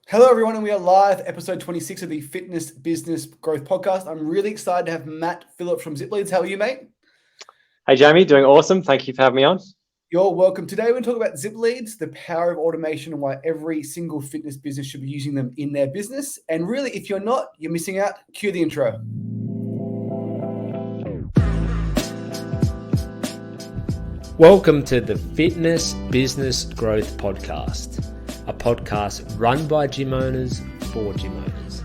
Hello, everyone, and we are live, episode 26 of the Fitness Business Growth Podcast. I'm really excited to have Matt Phillips from Zipleads. How are you, mate? Hey, Jamie, doing awesome. Thank you for having me on. You're welcome. Today, we're going to talk about Zipleads, the power of automation, and why every single fitness business should be using them in their business. And really, if you're not, you're missing out. Cue the intro. Welcome to the Fitness Business Growth Podcast, a podcast run by gym owners for gym owners.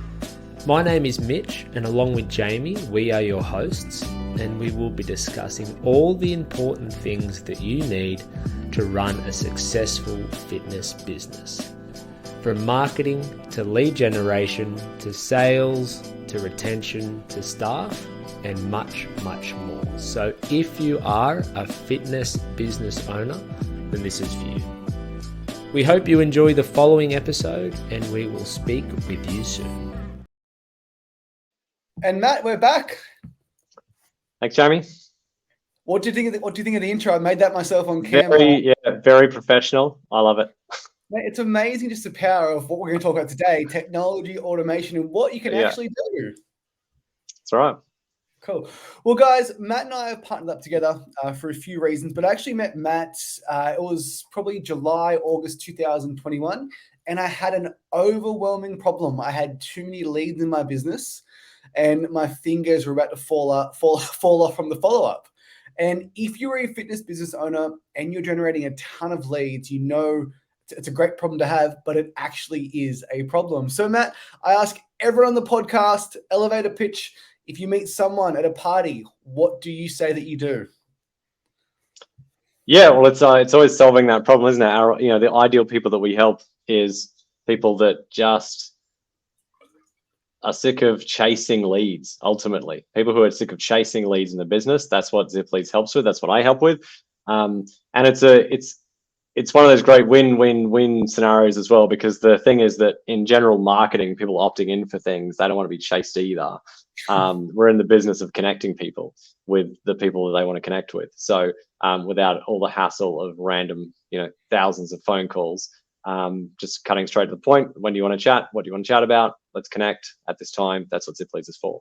My name is Mitch, and along with Jamie, we are your hosts, and we will be discussing all the important things that you need to run a successful fitness business. From marketing to lead generation to sales to retention to staff and much, much more. So if you are a fitness business owner, then this is for you. We hope you enjoy the following episode, and we will speak with you soon. And Matt, we're back. Thanks, Jamie. What do you think of the intro? I made that myself on camera. Very professional. I love it. Mate, it's amazing just the power of what we're going to talk about today, technology, automation, and what you can actually do. That's right. Cool. Well, guys, Matt and I have partnered up together for a few reasons, but I actually met Matt, it was probably July, August 2021, and I had an overwhelming problem. I had too many leads in my business, and my fingers were about to fall off from the follow-up. And if you're a fitness business owner and you're generating a ton of leads, you know it's a great problem to have, but it actually is a problem. So, Matt, I ask everyone on the podcast, elevator pitch. If you meet someone at a party, what do you say that you do? Yeah, well, it's always solving that problem, isn't it? The ideal people that we help is people that just are sick of chasing leads. Ultimately, people who are sick of chasing leads in the business. That's what Zipleads helps with. That's what I help with, and it's one of those great win-win-win scenarios as well, because the thing is that in general marketing, people opting in for things, they don't want to be chased either. We're in the business of connecting people with the people that they want to connect with. So without all the hassle of random, thousands of phone calls, just cutting straight to the point. When do you want to chat? What do you want to chat about? Let's connect at this time. That's what Zipleads is for.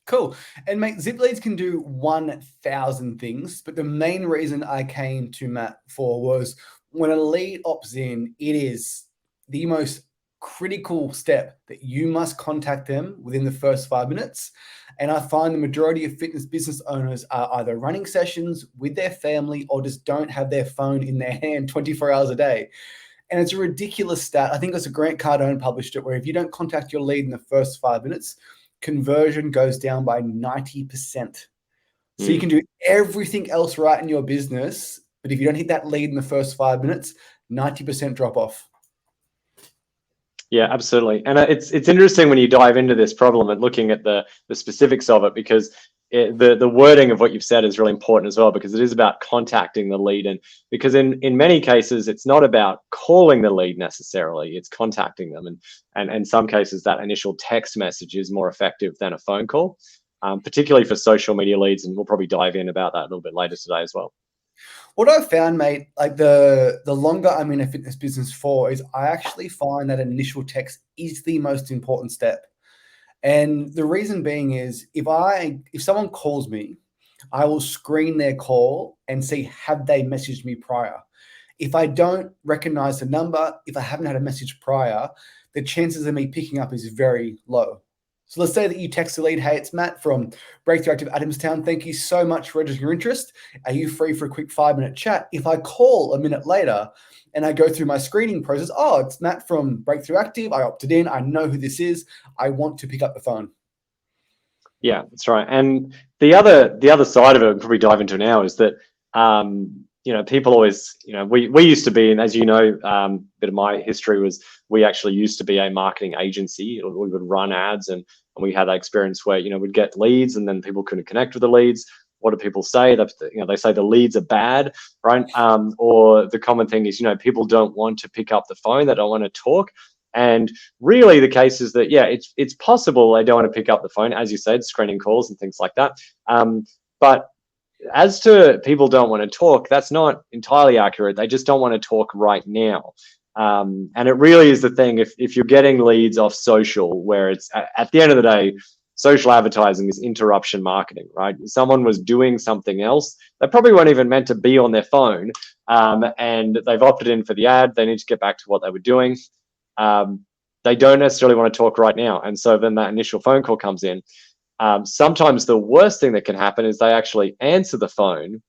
Cool. And mate, Zipleads can do 1,000 things, but the main reason I came to Matt for was when a lead opts in, it is the most critical step that you must contact them within the first 5 minutes. And I find the majority of fitness business owners are either running sessions with their family or just don't have their phone in their hand 24 hours a day. And it's a ridiculous stat. I think it's a Grant Cardone published it, where if you don't contact your lead in the first 5 minutes, conversion goes down by 90%. So you can do everything else right in your business, but if you don't hit that lead in the first 5 minutes, 90% drop off. Yeah, absolutely. And it's interesting when you dive into this problem and looking at the specifics of it, because the wording of what you've said is really important as well, because it is about contacting the lead. And because in many cases, it's not about calling the lead necessarily, it's contacting them. And in some cases, that initial text message is more effective than a phone call, particularly for social media leads. And we'll probably dive in about that a little bit later today as well. What I've found, mate, like the longer I'm in a fitness business for, is I actually find that initial text is the most important step. And the reason being is if someone calls me, I will screen their call and see, have they messaged me prior? If I don't recognize the number, if I haven't had a message prior, the chances of me picking up is very low. So let's say that you text the lead, hey, it's Matt from Breakthrough Active Adamstown. Thank you so much for registering your interest. Are you free for a quick 5-minute chat? If I call a minute later and I go through my screening process, oh, it's Matt from Breakthrough Active. I opted in. I know who this is. I want to pick up the phone. Yeah, that's right. And the other side of it, we'll probably dive into now, is that people always, we used to be, and as you know, a bit of my history was we actually used to be a marketing agency. We would run ads, and we had that experience where we'd get leads, and then people couldn't connect with the leads. What do people say? They say the leads are bad, right? Or the common thing is, people don't want to pick up the phone. They don't want to talk. And really the case is that, yeah, it's possible they don't want to pick up the phone, as you said, screening calls and things like that. But as to people don't want to talk, that's not entirely accurate. They just don't want to talk right now. And it really is the thing, if you're getting leads off social, where it's at the end of the day, social advertising is interruption marketing, right? Someone was doing something else. They probably weren't even meant to be on their phone, and they've opted in for the ad. They need to get back to what they were doing. They don't necessarily want to talk right now. And so then that initial phone call comes in. Sometimes the worst thing that can happen is they actually answer the phone.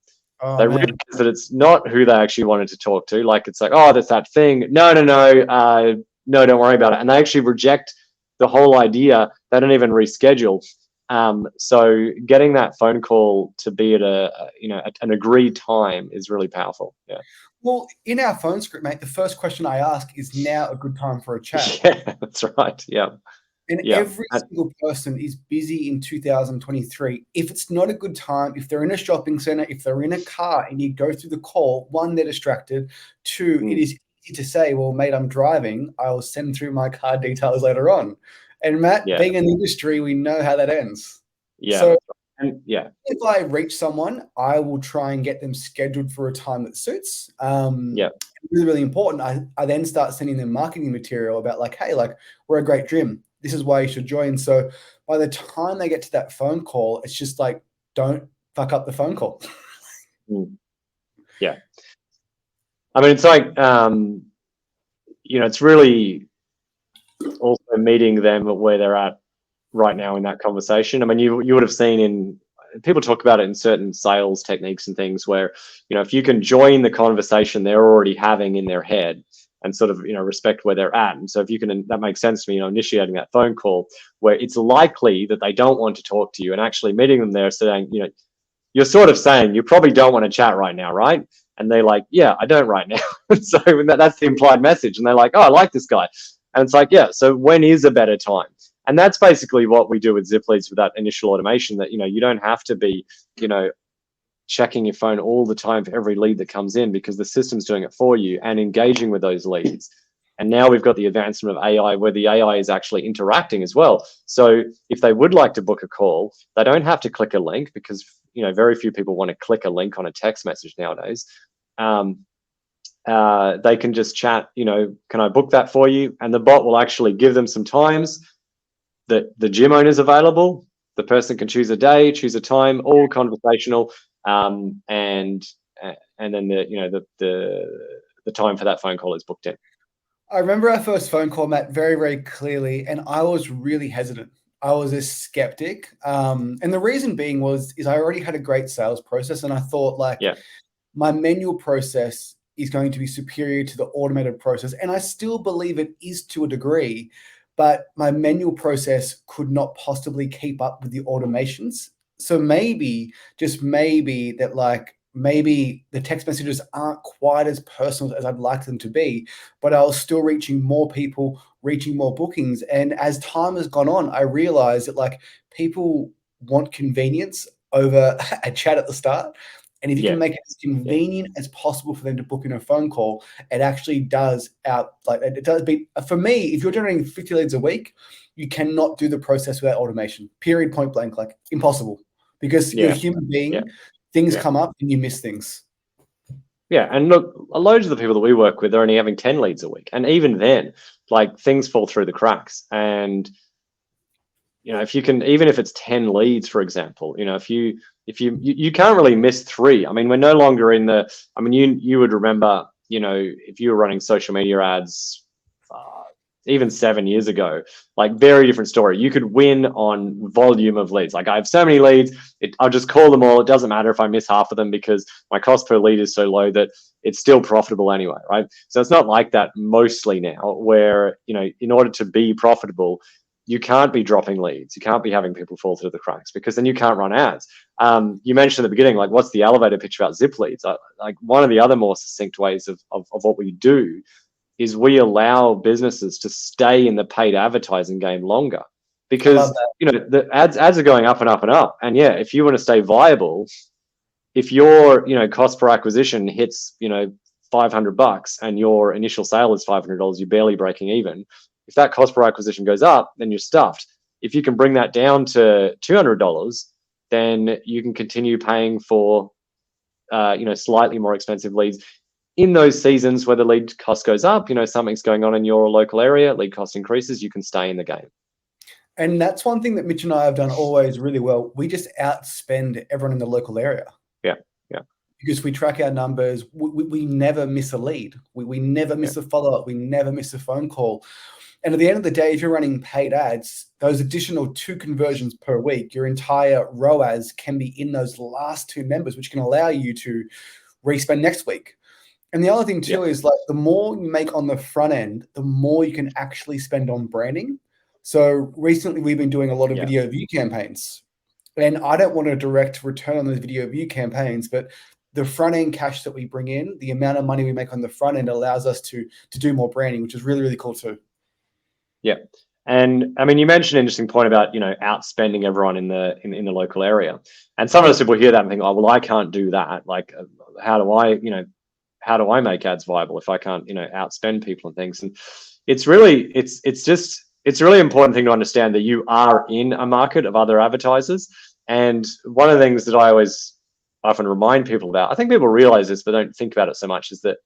They realize that it's not who they actually wanted to talk to. Like, it's like, oh, that's that thing. No, don't worry about it. And they actually reject the whole idea. They don't even reschedule. So getting that phone call to be at an agreed time is really powerful. Yeah. Well, in our phone script, mate, the first question I ask is now a good time for a chat. Yeah, that's right. Yeah. And every single person is busy in 2023. If it's not a good time, if they're in a shopping center, if they're in a car and you go through the call, one, they're distracted. Two, it is easy to say, well, mate, I'm driving. I'll send through my car details later on. And Matt, being in the industry, we know how that ends. Yeah. So if I reach someone, I will try and get them scheduled for a time that suits. Really, really important. I then start sending them marketing material about like, hey, like, we're a great gym. This is why you should join. So by the time they get to that phone call, it's just like, don't fuck up the phone call. Yeah. I mean, it's like, it's really also meeting them where they're at right now in that conversation. I mean, you would have seen people talk about it in certain sales techniques and things where, if you can join the conversation they're already having in their head and sort of, respect where they're at. And so if you can, that makes sense to me, initiating that phone call where it's likely that they don't want to talk to you, and actually meeting them there saying, you're sort of saying you probably don't want to chat right now, right? And they're like, yeah, I don't right now. So that's the implied message. And they're like, oh, I like this guy. And it's like, yeah, so when is a better time? And that's basically what we do with Zipleads with that initial automation, that, you don't have to be, checking your phone all the time for every lead that comes in, because the system's doing it for you and engaging with those leads. And now we've got the advancement of AI where the AI is actually interacting as well. So if they would like to book a call, they don't have to click a link, because, very few people want to click a link on a text message nowadays. They can just chat, can I book that for you? And the bot will actually give them some times that the gym owner's available. The person can choose a day, choose a time, all conversational, and then the time for that phone call is booked in. I remember our first phone call, Matt, very, very clearly, and I was really hesitant. I was a skeptic, and the reason being is I already had a great sales process, and I thought my manual process is going to be superior to the automated process, and I still believe it is to a degree. But my manual process could not possibly keep up with the automations. So maybe, just maybe, that maybe the text messages aren't quite as personal as I'd like them to be, but I was still reaching more people, reaching more bookings. And as time has gone on, I realized that people want convenience over a chat at the start. And if you can make it as convenient as possible for them to book in a phone call, it actually does for me, if you're generating 50 leads a week, you cannot do the process without automation, period, point blank, impossible, because you're a human being, things come up and you miss things. Yeah. And look, loads of the people that we work with are only having 10 leads a week. And even then, things fall through the cracks. And, if you can, even if it's 10 leads, for example, if you can't really miss 3. I mean, we're no longer you would remember, if you were running social media ads, even 7 years ago, very different story. You could win on volume of leads. I have so many leads, I'll just call them all. It doesn't matter if I miss half of them, because my cost per lead is so low that it's still profitable anyway, right? So it's not like that mostly now, where, in order to be profitable, you can't be dropping leads. You can't be having people fall through the cracks, because then you can't run ads. You mentioned at the beginning, what's the elevator pitch about Zipleads? One of the other more succinct ways of what we do is we allow businesses to stay in the paid advertising game longer, because the ads are going up and up and up. And if you want to stay viable, if your cost per acquisition hits $500 and your initial sale is $500, you're barely breaking even. If that cost per acquisition goes up, then you're stuffed. If you can bring that down to $200, then you can continue paying for slightly more expensive leads. in those seasons where the lead cost goes up, something's going on in your local area, lead cost increases, you can stay in the game. And that's one thing that Mitch and I have done always really well. We just outspend everyone in the local area. Yeah. Because we track our numbers. We never miss a lead. We never miss a follow-up. We never miss a phone call. And at the end of the day, if you're running paid ads, those additional 2 conversions per week, your entire ROAS can be in those last 2 members, which can allow you to respend next week. And the other thing too is like the more you make on the front end, the more you can actually spend on branding. So recently we've been doing a lot of video view campaigns, and I don't want a direct return on those video view campaigns, but the front end cash that we bring in, the amount of money we make on the front end allows us to do more branding, which is really, really cool too. Yeah. And I mean, you mentioned an interesting point about, outspending everyone in the local area. And sometimes people hear that and think, oh, well, I can't do that. Like, how do I make ads viable if I can't, outspend people and things? And it's really, it's a really important thing to understand that you are in a market of other advertisers. And one of the things that I always often remind people about, I think people realize this, but don't think about it so much, is that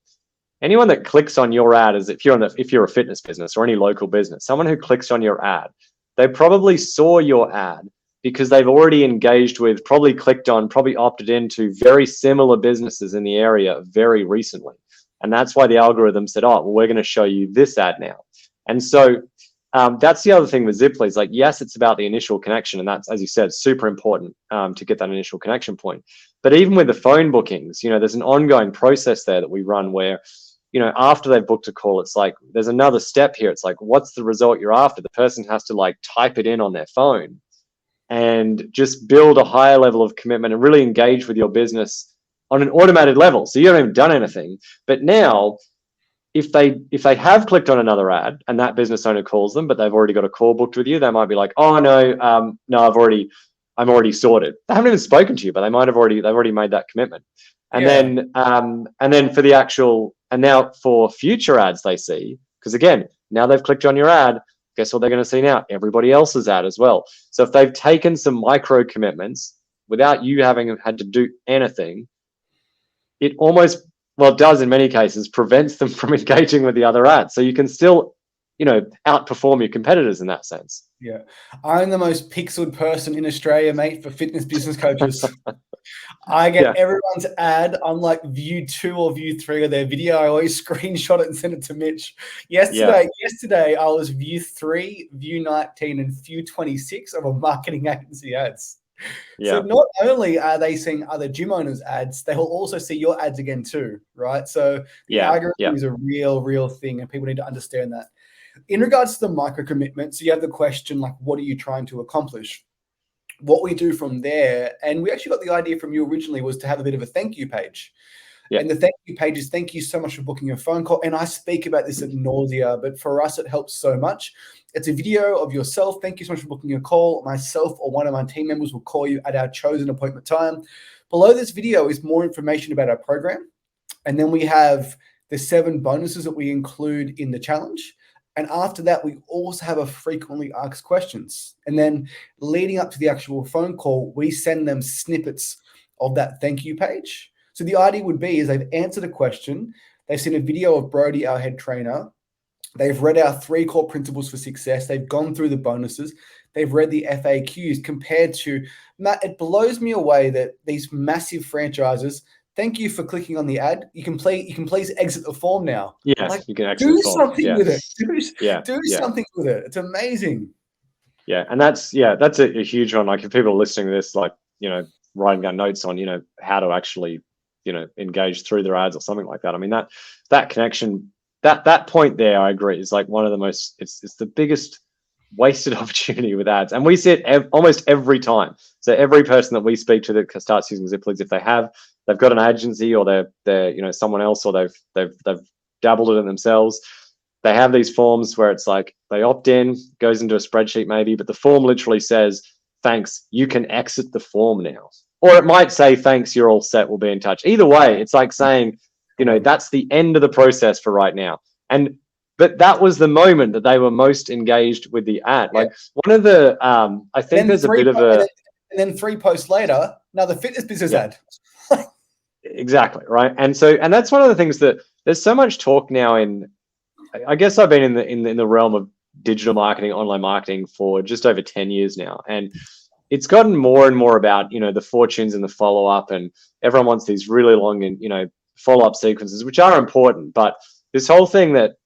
anyone that clicks on your ad, is if you're a fitness business or any local business, someone who clicks on your ad, they probably saw your ad because they've already engaged with, probably clicked on, probably opted into very similar businesses in the area very recently. And that's why the algorithm said, oh, well, we're going to show you this ad now. And so that's the other thing with Zipleads. Like, yes, it's about the initial connection, and that's, as you said, super important to get that initial connection point. But even with the phone bookings, there's an ongoing process there that we run where, after they've booked a call, it's like there's another step here. It's like, what's the result you're after? The person has to like type it in on their phone and just build a higher level of commitment and really engage with your business on an automated level. So you haven't even done anything, but now, if they have clicked on another ad and that business owner calls them, but they've already got a call booked with you, they might be like, oh no, I'm already sorted. They haven't even spoken to you, but they've already made that commitment. And then for the actual, and now for future ads they see, because again, now they've clicked on your ad, guess what they're going to see now? Everybody else's ad as well. So if they've taken some micro commitments without you having had to do anything, it almost, well, it does in many cases, prevents them from engaging with the other ads. So you can still, outperform your competitors in that sense. Yeah. I'm the most pixeled person in Australia, mate, for fitness business coaches. I get everyone's ad. I'm like view 2 or view 3 of their video. I always screenshot it and send it to Mitch. Yesterday I was view 3, view 19, and view 26 of a marketing agency ads. So not only are they seeing other gym owners' ads, they will also see your ads again too, right? So the algorithm is a real thing, and people need to understand that. In regards to the micro commitments, you have the question like, what are you trying to accomplish? What we do from there, and we actually got the idea from you originally, was to have a bit of a thank you page. And the thank you page is, thank you so much for booking a phone call. And I speak about this at nausea, but for us, it helps so much. It's a video of yourself. Thank you so much for booking a call. Myself or one of my team members will call you at our chosen appointment time. Below this video is more information about our program. And then we have the 7 bonuses that we include in the challenge. And after that, we also have a frequently asked questions. And then leading up to the actual phone call, we send them snippets of that thank you page. So the idea would be is they've answered a question, they've seen a video of Brody, our head trainer, they've read our 3 core principles for success, they've gone through the bonuses, they've read the FAQs. Compared to, Matt, it blows me away that these massive franchises, thank you for clicking on the ad. You can please exit the form now. Yeah, like, you can exit do the form. something with it. Do something with it. It's amazing. Yeah, and that's a huge one. Like if people are listening to this, like, writing down notes on, how to actually, engage through their ads or something like that. I mean, that connection, that point there, I agree, is like one of the most, it's the biggest wasted opportunity with ads. And we see it almost every time. So every person that we speak to that starts using Zipleads, if they've got an agency or they're someone else, or they've dabbled in it themselves, they have these forms where it's like they opt in, goes into a spreadsheet maybe, but the form literally says, thanks, you can exit the form now. Or it might say, thanks, you're all set, we'll be in touch. Either way, it's like saying, that's the end of the process for right now. But that was the moment that they were most engaged with the ad. Like one of the, I think there's a bit of a... And then 3 posts later, another fitness business ad. Exactly, right. And that's one of the things that there's so much talk now in. I guess I've been in the realm of digital marketing, online marketing for just over 10 years now, and it's gotten more and more about the fortunes and the follow up, and everyone wants these really long and follow up sequences, which are important. But this whole thing that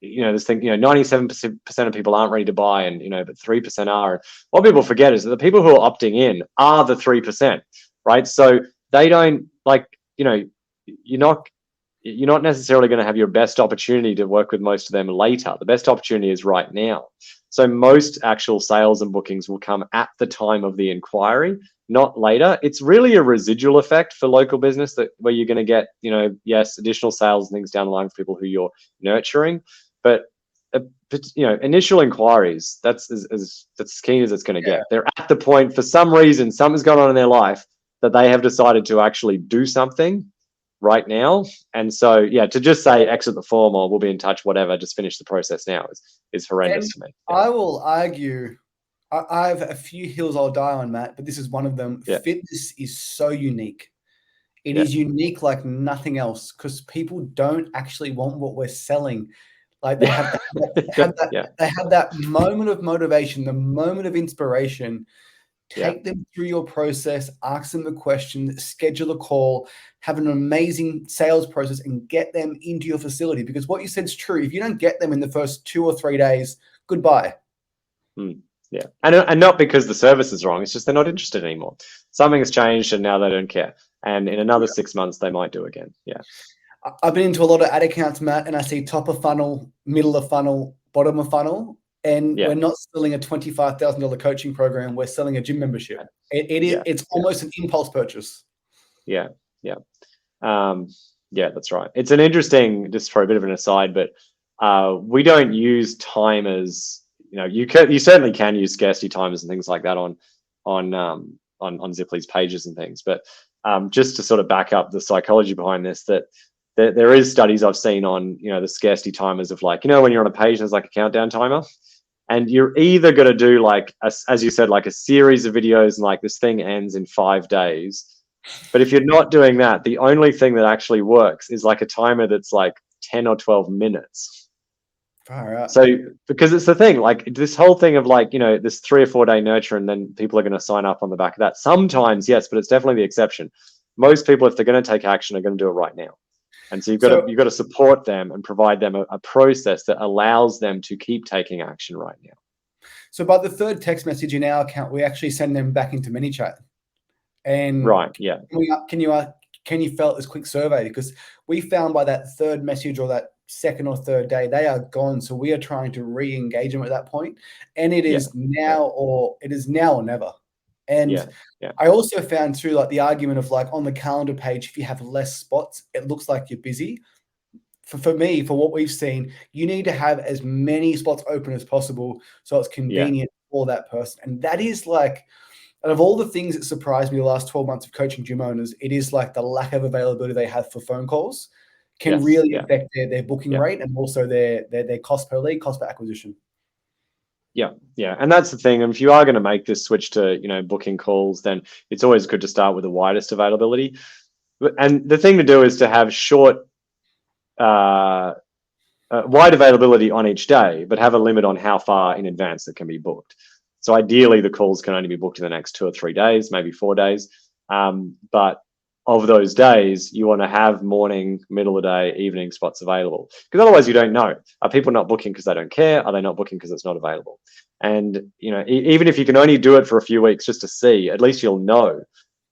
this thing 97% of people aren't ready to buy, and but 3% are. And what people forget is that the people who are opting in are the 3%, right? So they don't you're not necessarily going to have your best opportunity to work with most of them later. The best opportunity is right now. So most actual sales and bookings will come at the time of the inquiry, not later. It's really a residual effect for local business where you're going to get, yes, additional sales and things down the line for people who you're nurturing. But initial inquiries, that's as keen as it's going to get. They're at the point, for some reason, something's gone on in their life that they have decided to actually do something right now. And so, to just say exit the form or we'll be in touch, whatever, just finish the process now is horrendous to me. I will argue, I have a few hills I'll die on, Matt, but this is one of them. Fitness is so unique. It is unique like nothing else, because people don't actually want what we're selling. Like they have that moment of motivation, the moment of inspiration. Take them through your process, ask them the question, schedule a call, have an amazing sales process, and get them into your facility. Because what you said is true. If you don't get them in the first 2 or 3 days, goodbye. Yeah, and not because the service is wrong. It's just they're not interested anymore. Something has changed, and now they don't care. And in another 6 months, they might do again. Yeah. I've been into a lot of ad accounts, Matt, and I see top of funnel, middle of funnel, bottom of funnel. And we're not selling a $25,000 coaching program. We're selling a gym membership. It's almost an impulse purchase. Yeah. That's right. It's an interesting, just for a bit of an aside, but we don't use timers. You certainly can use scarcity timers and things like that on Zipleads pages and things. But just to sort of back up the psychology behind this, that there is studies I've seen on the scarcity timers of when you're on a page, there's like a countdown timer. And you're either going to do as you said, like a series of videos and this thing ends in 5 days. But if you're not doing that, the only thing that actually works is a timer that's 10 or 12 minutes. Far out. So because it's the thing, this whole thing of this 3 or 4 day nurture, and then people are going to sign up on the back of that. Sometimes, yes, but it's definitely the exception. Most people, if they're going to take action, are going to do it right now. And so you've got to support them and provide them a process that allows them to keep taking action right now. So by the third text message in our account, we actually send them back into ManyChat. And can you fill out this quick survey? Because we found by that third message or that second or third day, they are gone. So we are trying to re-engage them at that point. And it is now or never. And I also found too, the argument of on the calendar page, if you have less spots, it looks like you're busy. For me, for what we've seen, you need to have as many spots open as possible so it's convenient for that person. And that is out of all the things that surprised me the last 12 months of coaching gym owners, it is the lack of availability they have for phone calls can really affect their booking rate and also their cost per lead, cost per acquisition. Yeah. And that's the thing. And if you are going to make this switch to, booking calls, then it's always good to start with the widest availability. And the thing to do is to have short, wide availability on each day, but have a limit on how far in advance that can be booked. So ideally, the calls can only be booked in the next 2 or 3 days, maybe 4 days. But of those days, you want to have morning, middle of the day, evening spots available. Because otherwise you don't know. Are people not booking because they don't care? Are they not booking because it's not available? And, even if you can only do it for a few weeks just to see, at least you'll know.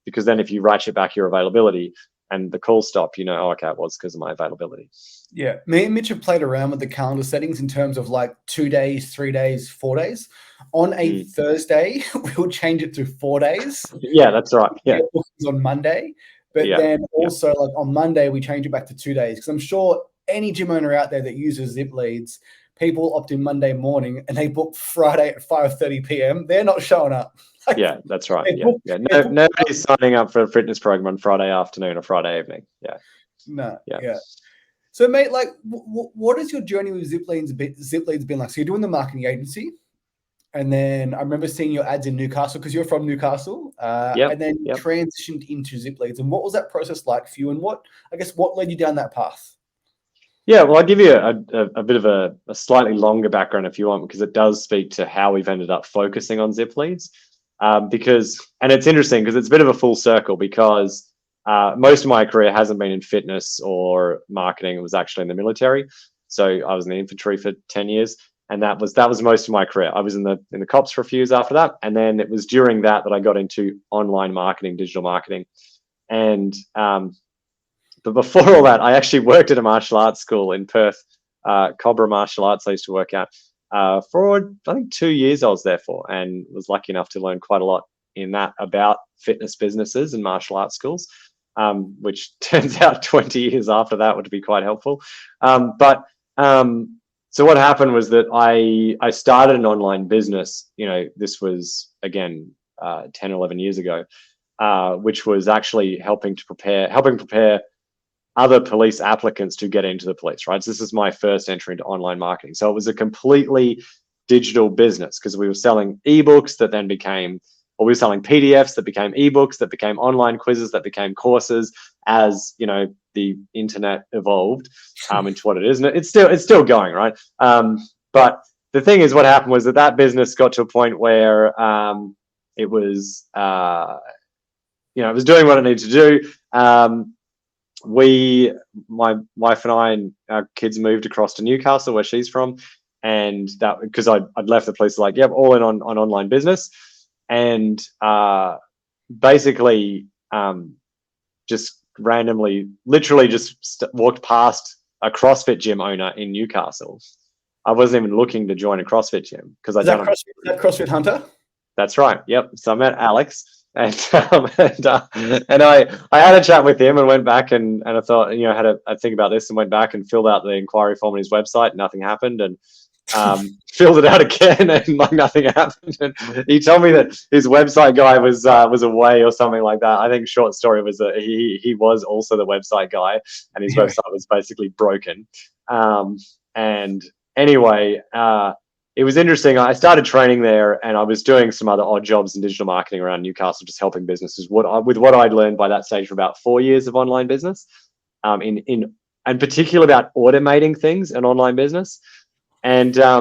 Because then if you ratchet back your availability and the call stop, okay, it was because of my availability. Yeah. Me and Mitch have played around with the calendar settings in terms of 2 days, 3 days, 4 days. On a Thursday, we'll change it to 4 days. Yeah, that's right. Yeah. Bookings on Monday. But then also on Monday, we change it back to 2 days. Because I'm sure any gym owner out there that uses Zipleads, people opt in Monday morning and they book Friday at 5:30 p.m. They're not showing up. That's right. Nobody's signing up for a fitness program on Friday afternoon or Friday evening. Yeah. So, mate, what is your journey with Zipleads been like? So you're doing the marketing agency And then I remember seeing your ads in Newcastle because you're from Newcastle. Yep, And then yep. transitioned into Zipleads. And what was that process like for you? And what led you down that path? Yeah, well, I'll give you a bit of a slightly longer background if you want, because it does speak to how we've ended up focusing on Zipleads. And it's interesting because it's a bit of a full circle, because most of my career hasn't been in fitness or marketing. It was actually in the military. So I was in the infantry for 10 years, and that was most of my career. I was in the cops for a few years after that, and then it was during that I got into online marketing, digital marketing, and but before all that, I actually worked at a martial arts school in Perth, Cobra Martial Arts. I used to work at for I think 2 years. I was there for, and was lucky enough to learn quite a lot in that about fitness businesses and martial arts schools, which turns out 20 years after that would be quite helpful. So what happened was that I started an online business. This was again 10, 11 years ago, which was actually helping prepare other police applicants to get into the police, right? So this is my first entry into online marketing. So it was a completely digital business, because we were selling ebooks that then became, or we were selling PDFs that became ebooks, that became online quizzes, that became courses, as the internet evolved into what it is. And it's still going, right? But the thing is, what happened was that business got to a point where it was it was doing what it needed to do. My wife and I and our kids moved across to Newcastle, where she's from, and that because I'd left the place like, yep, all in on online business, and basically just randomly, literally just walked past a CrossFit gym owner in Newcastle. I wasn't even looking to join a CrossFit gym because Is that CrossFit Hunter? That's right. Yep. So I met Alex. And I had a chat with him and went back and I thought, had a think about this and went back and filled out the inquiry form on his website. Nothing happened, and filled it out again and nothing happened. And he told me that his website guy was away or something like that. I think short story was that he was also the website guy, and his website was basically broken. And anyway, it was interesting. I started training there, and I was doing some other odd jobs in digital marketing around Newcastle, just helping businesses with what I'd learned by that stage for about 4 years of online business, in particular about automating things in online business. And I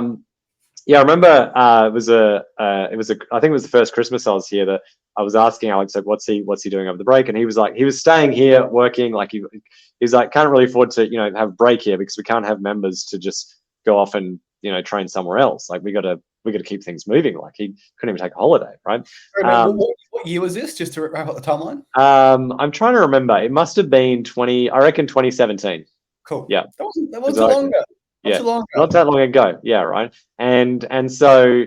remember I think it was the first Christmas I was here that I was asking Alex, like, what's he doing over the break? And he was like, he was staying here working, like he's like, can't really afford to have a break here because we can't have members to just go off and train somewhere else. Like we got to keep things moving. Like he couldn't even take a holiday, right? What year was this? Just to wrap up the timeline. I'm trying to remember. It must have been 2017. Cool. Yeah, that wasn't longer. Yeah, not that long ago. Yeah, right. And so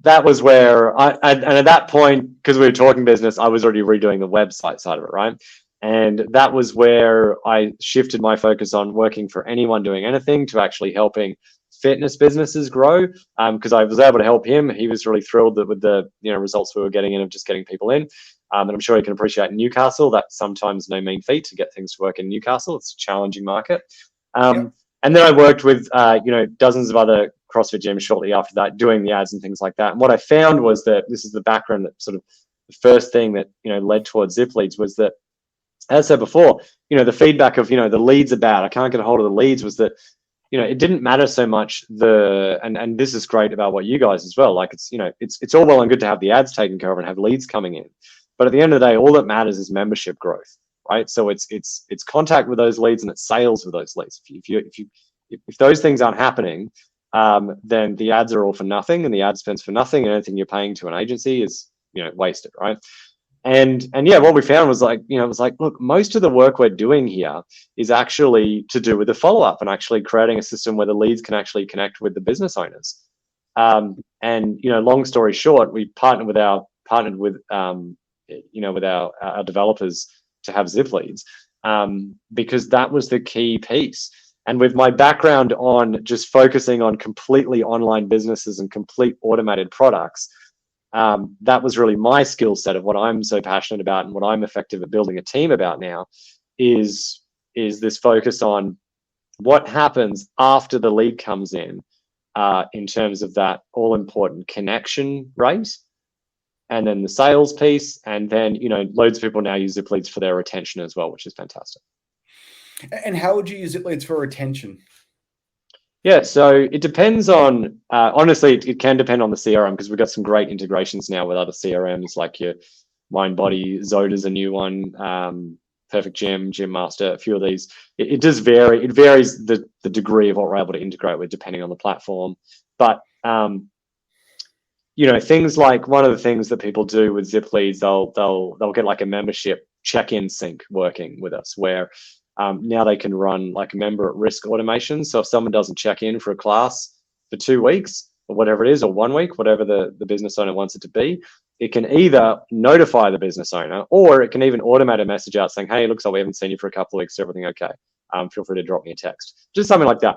that was where and at that point, because we were talking business, I was already redoing the website side of it, right? And that was where I shifted my focus on working for anyone doing anything to actually helping fitness businesses grow, because I was able to help him. He was really thrilled with the results we were getting in of just getting people in, and I'm sure he can appreciate in Newcastle that's sometimes no mean feat to get things to work in Newcastle. It's a challenging market. And then I worked with dozens of other CrossFit gyms shortly after that, doing the ads and things like that. And what I found was that this is the background, that sort of the first thing that led towards Zipleads was that, as I said before, the feedback of the leads are bad, I can't get a hold of the leads, was that it didn't matter so much and this is great about what you guys as well. Like it's all well and good to have the ads taken care of and have leads coming in, but at the end of the day, all that matters is membership growth, right? So it's contact with those leads and it's sales with those leads. If those things aren't happening, then the ads are all for nothing, and the ad spend's for nothing, and anything you're paying to an agency is wasted, right? And what we found was look, most of the work we're doing here is actually to do with the follow-up and actually creating a system where the leads can actually connect with the business owners. Long story short, we partnered with our developers to have Zipleads, because that was the key piece. And with my background on just focusing on completely online businesses and complete automated products, that was really my skill set of what I'm so passionate about and what I'm effective at building a team about now is this focus on what happens after the lead comes in in terms of that all important connection rate, and then the sales piece, and then loads of people now use Zipleads for their retention as well, which is fantastic. And how would you use Zipleads for retention? Yeah, so it depends on, honestly, it can depend on the CRM, because we've got some great integrations now with other CRMs, like your MindBody, Zoda's a new one, Perfect Gym, Gym Master, a few of these. It does vary. It varies the degree of what we're able to integrate with depending on the platform. But, things like, one of the things that people do with Zipleads, they'll get like a membership check-in sync working with us, where now they can run like member at risk automation. So if someone doesn't check in for a class for 2 weeks or whatever it is, or 1 week, whatever the business owner wants it to be, it can either notify the business owner, or it can even automate a message out saying, hey, looks like we haven't seen you for a couple of weeks. Is everything okay? Feel free to drop me a text. Just something like that.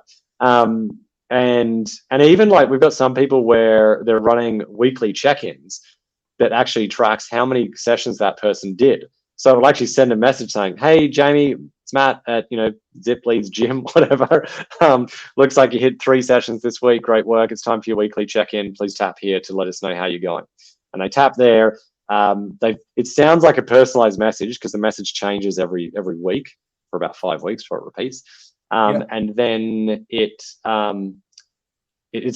And even like we've got some people where they're running weekly check-ins that actually tracks how many sessions that person did. So it'll actually send a message saying, hey, Jamie, it's Matt at, Zipleads Gym, whatever. Looks like you hit 3 sessions this week. Great work. It's time for your weekly check-in. Please tap here to let us know how you're going. And they tap there. It sounds like a personalized message, because the message changes every week for about 5 weeks before it repeats. And then it's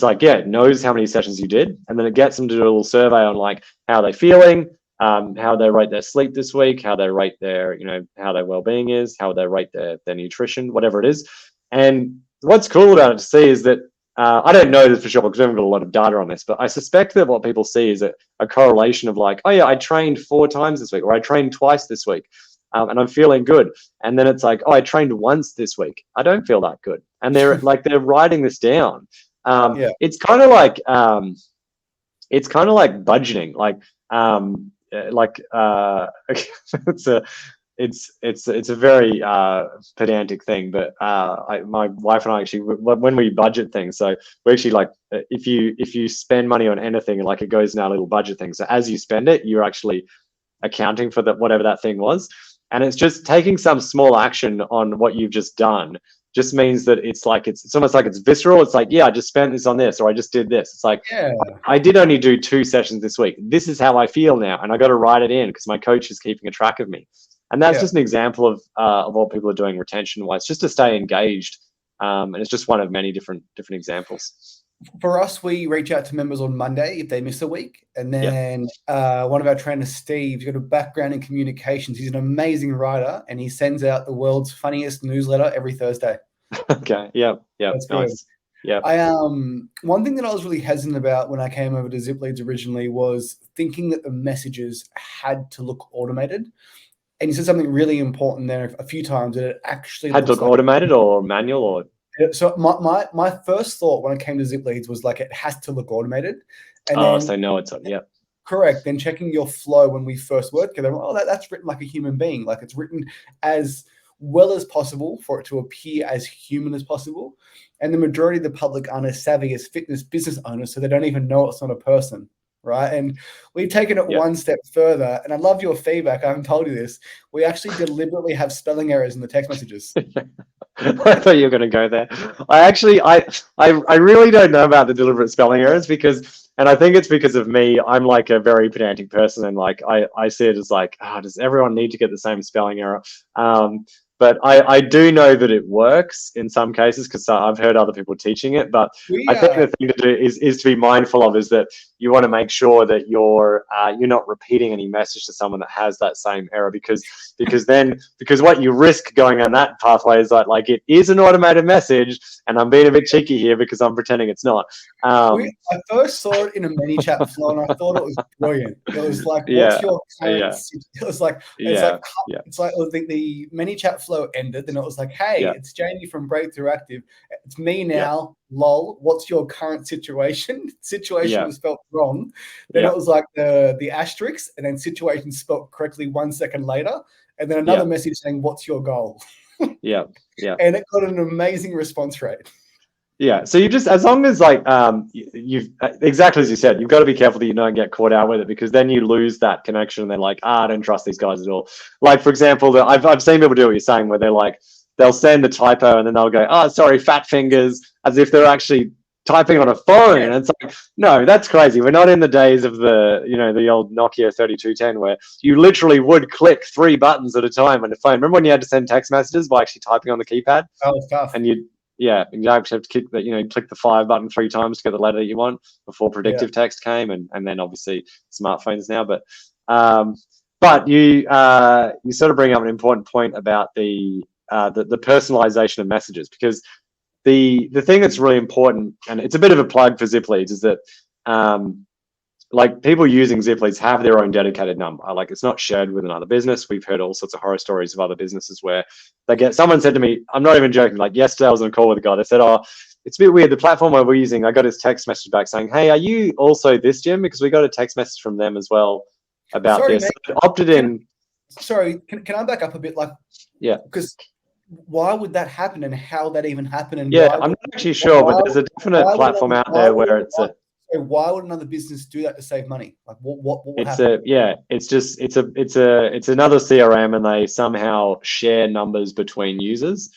like, it knows how many sessions you did, and then it gets them to do a little survey on like how they're feeling, how they rate their sleep this week, how they rate their, how their well-being is, how they rate their nutrition, whatever it is. And what's cool about it to see is that I don't know this for sure because we haven't got a lot of data on this, but I suspect that what people see is a correlation of like, oh yeah, I trained 4 times this week, or I trained twice this week, and I'm feeling good. And then it's like, oh, I trained once this week, I don't feel that good. And they're like, they're writing this down. It's kind of like budgeting, it's a very pedantic thing, but my wife and I actually, when we budget things, so we actually like, if you spend money on anything, like it goes in our little budget thing. So as you spend it, you're actually accounting for that, whatever that thing was. And it's just taking some small action on what you've just done just means that it's almost like it's visceral. It's like, yeah, I just spent this on this, or I just did this. It's like, yeah, I did only do 2 sessions this week. This is how I feel now. And I got to write it in because my coach is keeping a track of me. And that's just an example of what people are doing retention wise, just to stay engaged. And it's just one of many different examples. For us, we reach out to members on Monday if they miss a week. And then one of our trainers, Steve, he's got a background in communications. He's an amazing writer, and he sends out the world's funniest newsletter every Thursday. Okay. Yeah. That's nice. Yeah. One thing that I was really hesitant about when I came over to Zipleads originally was thinking that the messages had to look automated. And you said something really important there a few times, that it actually had to look automated or manual or. So my first thought when I came to Zipleads was like, it has to look automated. And so no, it's correct. Then checking your flow when we first worked together, that's written like a human being. Like it's written as well as possible for it to appear as human as possible. And the majority of the public aren't as savvy as fitness business owners, so they don't even know it's not a person. Right. And we've taken it one step further. And I love your feedback. I haven't told you this. We actually deliberately have spelling errors in the text messages. I thought you were going to go there. I really don't know about the deliberate spelling errors and I think it's because of me. I'm like a very pedantic person, and like I see it as like, does everyone need to get the same spelling error? But I do know that it works in some cases because I've heard other people teaching it. But I think the thing to do is to be mindful of is that you want to make sure that you're not repeating any message to someone that has that same error, because what you risk going on that pathway is that like it is an automated message, and I'm being a bit cheeky here because I'm pretending it's not. I first saw it in a ManyChat flow, and I thought it was brilliant. It was like, what's your current? It was like it's like the ManyChat flow ended, and it was like, hey, it's Jamie from Breakthrough Active. It's me now. Lol. What's your current situation? Situation was spelled wrong. Then it was like the asterisk, and then situation spelled correctly 1 second later, and then another message saying, "What's your goal?" And it got an amazing response rate. Yeah, so you just, as long as like you've exactly as you said, you've got to be careful that you don't get caught out with it, because then you lose that connection, and they're like, I don't trust these guys at all. Like for example, I've seen people do what you're saying, where they're like, they'll send the typo and then they'll go, oh, sorry, fat fingers, as if they're actually typing on a phone. And it's like, no, that's crazy. We're not in the days of the old Nokia 3210 where you literally would click 3 buttons at a time on the phone. Remember when you had to send text messages by actually typing on the keypad? Oh, tough. And you actually have to click the 5 button 3 times to get the letter that you want before predictive text came, and then obviously smartphones now. But you sort of bring up an important point about the personalization of messages, because the thing that's really important, and it's a bit of a plug for Zipleads, is that like people using Zipleads have their own dedicated number. Like it's not shared with another business. We've heard all sorts of horror stories of other businesses where someone said to me, I'm not even joking, like yesterday I was on a call with a guy. They said, oh, it's a bit weird. The platform we're using, I got his text message back saying, hey, are you also this gym? Because we got a text message from them as well about this. Mate, so opted in. Can I back up a bit? Like, yeah, because why would that happen, and how that even happen? And I'm not actually sure, but there's a definite platform out there where it's a. So why would another business do that to save money? Like what would it's happen? it's another CRM, and they somehow share numbers between users.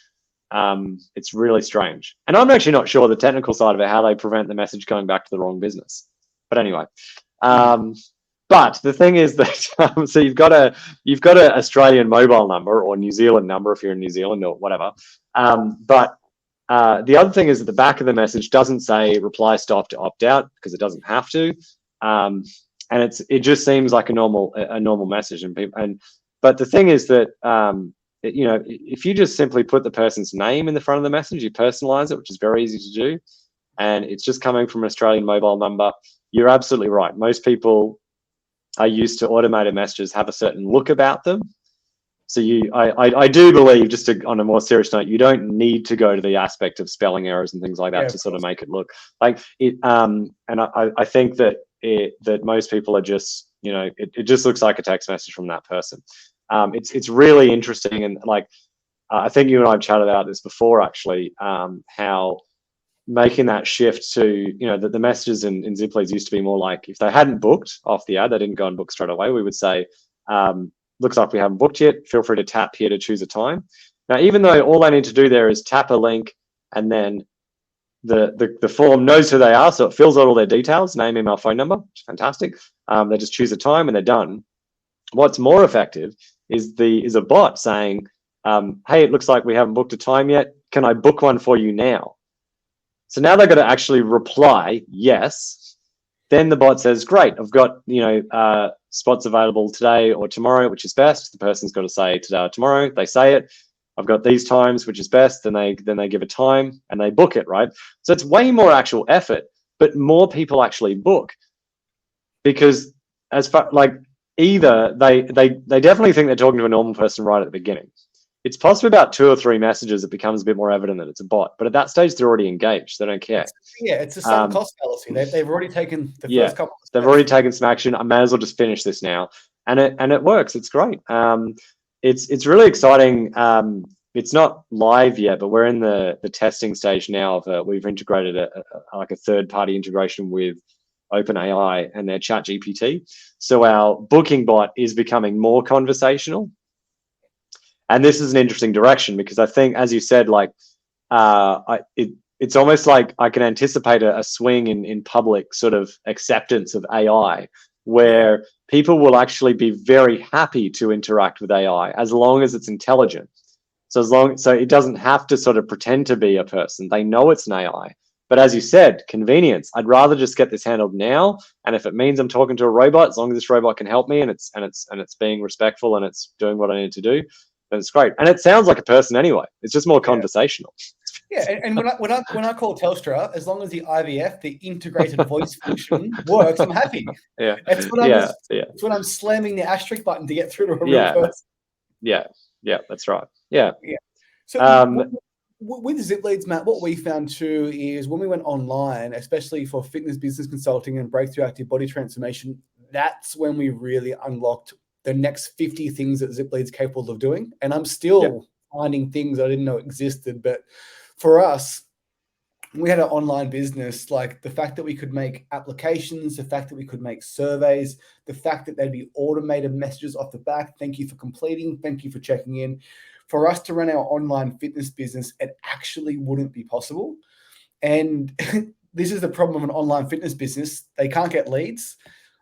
It's really strange, and I'm actually not sure the technical side of it, how they prevent the message going back to the wrong business. But anyway, but the thing is that so you've got a Australian mobile number or New Zealand number if you're in New Zealand or whatever. But the other thing is that the back of the message doesn't say reply stop to opt out, because it doesn't have to, and it just seems like a normal message. But the thing is that if you just simply put the person's name in the front of the message, you personalize it, which is very easy to do, and it's just coming from an Australian mobile number. You're absolutely right. Most people are used to automated messages have a certain look about them. So I do believe, just on a more serious note, you don't need to go to the aspect of spelling errors and things like that to sort of make it look like it. And I think that most people are just, it just looks like a text message from that person. It's really interesting, and like I think you and I have chatted about this before, actually, how making that shift to, that the messages in Zipleads used to be more like, if they hadn't booked off the ad, they didn't go and book straight away, we would say, looks like we haven't booked yet, feel free to tap here to choose a time. Now, even though all they need to do there is tap a link, and then the form knows who they are, so it fills out all their details, name, email, phone number, which is fantastic. They just choose a time and they're done. What's more effective is a bot saying, hey, it looks like we haven't booked a time yet. Can I book one for you now? So now they've got to actually reply yes. Then the bot says, great, I've got spots available today or tomorrow, which is best. The person's got to say today or tomorrow. They say it. I've got these times, which is best. Then they give a time and they book it, right? So it's way more actual effort, but more people actually book, because as far like either they definitely think they're talking to a normal person right at the beginning. It's possibly about 2 or 3 messages it becomes a bit more evident that it's a bot, but at that stage they're already engaged. They don't care. It's the same cost fallacy. They've already taken the first couple of steps. They've already taken some action. I may as well just finish this now, and it works. It's great. It's really exciting. It's not live yet, but we're in the testing stage now of we've integrated a third-party integration with OpenAI and their ChatGPT. So our booking bot is becoming more conversational. And this is an interesting direction, because I think, as you said, like it's almost like I can anticipate a swing in public sort of acceptance of AI, where people will actually be very happy to interact with AI as long as it's intelligent. So it doesn't have to sort of pretend to be a person. They know it's an AI. But as you said, convenience. I'd rather just get this handled now, and if it means I'm talking to a robot, as long as this robot can help me and it's being respectful and it's doing what I need to do, then it's great. And it sounds like a person anyway. It's just more conversational. Yeah, and when I call Telstra, as long as the IVF, the integrated voice function, works, I'm happy. Yeah, that's when I'm slamming the asterisk button to get through to a real person. Yeah, that's right. Yeah. So with Zipleads, Matt, what we found too is when we went online, especially for fitness business consulting and breakthrough active body transformation, that's when we really unlocked the next 50 things that Zipleads is capable of doing. And I'm still finding things I didn't know existed. But for us, we had an online business, like the fact that we could make applications, the fact that we could make surveys, the fact that there'd be automated messages off the back. Thank you for completing. Thank you for checking in. For us to run our online fitness business, it actually wouldn't be possible. And this is the problem of an online fitness business. They can't get leads,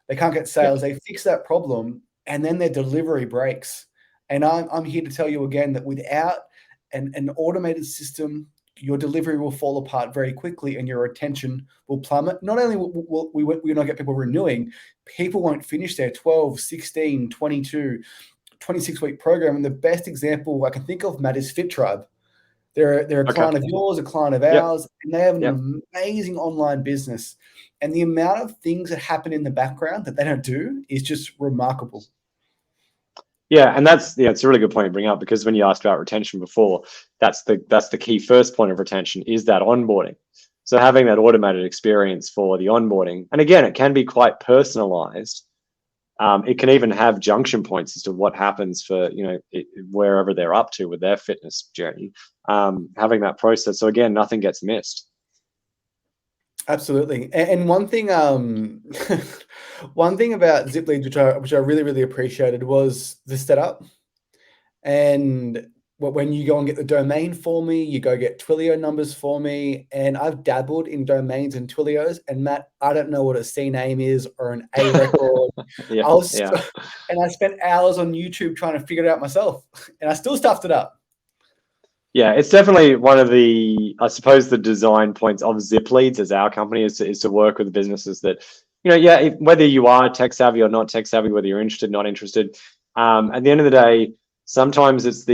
they can't get sales. They fix that problem, and then their delivery breaks. And I'm here to tell you again that without an automated system, your delivery will fall apart very quickly and your retention will plummet. Not only will we not get people renewing, people won't finish their 12, 16, 22, 26-week program. And the best example I can think of, Matt, is Fit Tribe. They're a client of yours, a client of ours, and they have an amazing online business. And the amount of things that happen in the background that they don't do is just remarkable. Yeah, and it's a really good point to bring up, because when you asked about retention before, that's the key first point of retention, is that onboarding. So having that automated experience for the onboarding, and again, it can be quite personalized. It can even have junction points as to what happens for wherever they're up to with their fitness journey. Having that process, so again, nothing gets missed. Absolutely. And one thing one thing about Zipleads, which I really, really appreciated, was the setup. And when you go and get the domain for me, you go get Twilio numbers for me. And I've dabbled in domains and Twilios. And Matt, I don't know what a CNAME is or an A record. And I spent hours on YouTube trying to figure it out myself. And I still stuffed it up. Yeah, it's definitely one of the, I suppose, the design points of Zipleads as our company is to work with businesses that, whether you are tech savvy or not tech savvy, whether you're interested, not interested. At the end of the day, sometimes it's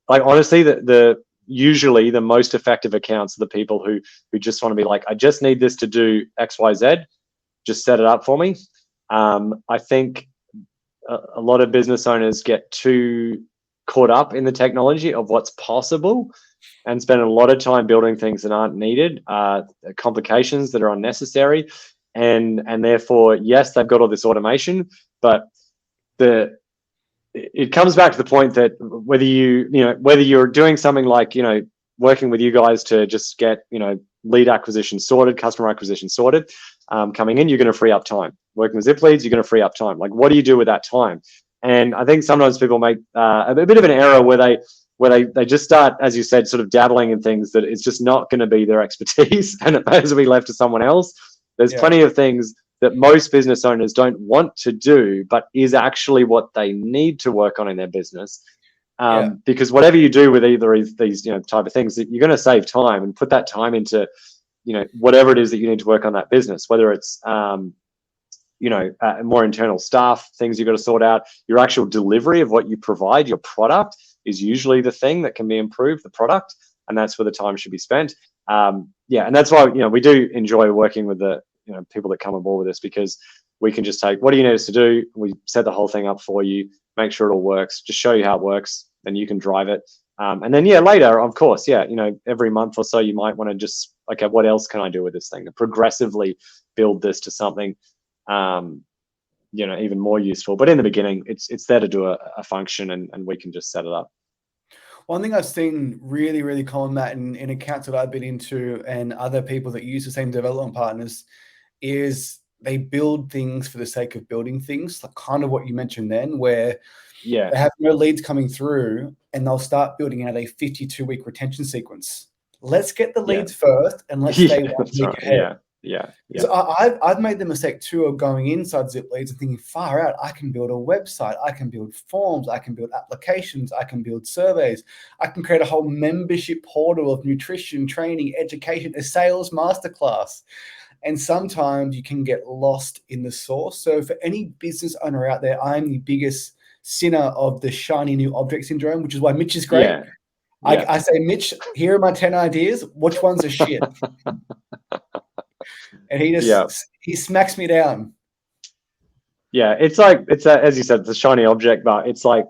honestly, usually the most effective accounts are the people who just want to be like, I just need this to do X, Y, Z, just set it up for me. I think a lot of business owners get too caught up in the technology of what's possible and spend a lot of time building things that aren't needed, complications that are unnecessary, and therefore, yes, they've got all this automation, but it comes back to the point that whether you're doing something like working with you guys to just get lead acquisition sorted, customer acquisition sorted, coming in, you're going to free up time. Working with Zipleads, you're going to free up time. Like, what do you do with that time? And I think sometimes people make a bit of an error where they just start, as you said, sort of dabbling in things that it's just not going to be their expertise, and it may as well be left to someone else. There's plenty of things that most business owners don't want to do, but is actually what they need to work on in their business. Because whatever you do with either of these type of things, you're going to save time and put that time into whatever it is that you need to work on that business, whether it's more internal staff, things you've got to sort out. Your actual delivery of what you provide, your product, is usually the thing that can be improved, the product, and that's where the time should be spent. And that's why we do enjoy working with the people that come aboard with us, because we can just take, what do you need us to do? We set the whole thing up for you, make sure it all works, just show you how it works, then you can drive it. And then later, of course, every month or so, you might want to just, okay, what else can I do with this thing to progressively build this to something even more useful. But in the beginning, it's there to do a function, and we can just set it up. One thing I've seen really, really common, Matt, in accounts that I've been into and other people that use the same development partners, is they build things for the sake of building things, like kind of what you mentioned then, where they have no leads coming through and they'll start building out a 52-week retention sequence. Let's get the leads first and let's stay 1 week ahead. So I've made the mistake too of going inside Zipleads and thinking, far out, I can build a website, I can build forms, I can build applications, I can build surveys, I can create a whole membership portal of nutrition, training, education, a sales masterclass. And sometimes you can get lost in the source. So for any business owner out there, I'm the biggest sinner of the shiny new object syndrome, which is why Mitch is great. I say, Mitch, here are my 10 ideas. Which ones are shit? And he just he smacks me down. It's like, as you said, it's a shiny object, but it's like,